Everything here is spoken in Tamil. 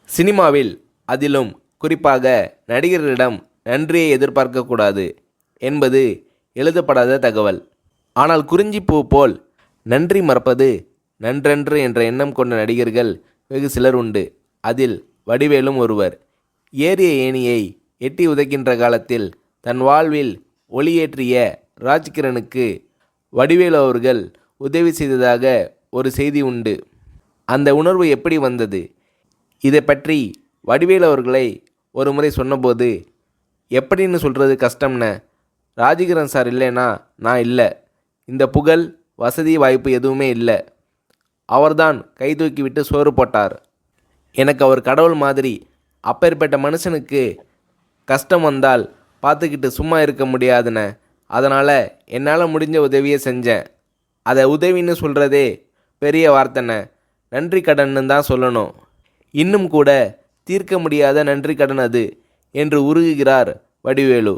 சினிமாவில் அதிலும் குறிப்பாக நடிகர்களிடம் நன்றியை எதிர்பார்க்கக்கூடாது என்பது எழுதப்படாத தகவல். ஆனால் குறிஞ்சிப்பூ போல் நன்றி மறப்பது நன்றன்று என்ற எண்ணம் கொண்ட நடிகர்கள் வெகு சிலர் உண்டு. அதில் வடிவேலும் ஒருவர். ஏறிய ஏணியை எட்டி உதைக்கின்ற காலத்தில் தன் வாழ்வில் ஒளியேற்றிய ராஜ்கிரனுக்கு வடிவேலு அவர்கள் உதவி செய்ததாக ஒரு செய்தி உண்டு. அந்த உணர்வு எப்படி வந்தது? இதை பற்றி வடிவேலு அவர்களை ஒரு முறை சொன்னபோது, எப்படின்னு சொல்கிறது கஷ்டம்ன, ராஜகிரண் சார் இல்லைனா நான் இல்லை, இந்த புகழ் வசதி வாய்ப்பு எதுவுமே இல்லை, அவர்தான் கை தூக்கி விட்டு சோறு போட்டார், எனக்கு அவர் கடவுள் மாதிரி, அப்பேற்பட்ட மனுஷனுக்கு கஷ்டம் வந்தால் பார்த்துக்கிட்டு சும்மா இருக்க முடியாதுண்ணே, அதனால் என்னால் முடிஞ்ச உதவியை செஞ்சேன், அதை உதவின்னு சொல்கிறதே பெரிய வார்த்தைண்ணே, நன்றி கடன்னு தான் சொல்லணும், இன்னும் கூட தீர்க்க முடியாத நன்றி கடன் அது என்று உருகுகிறார் வடிவேலு.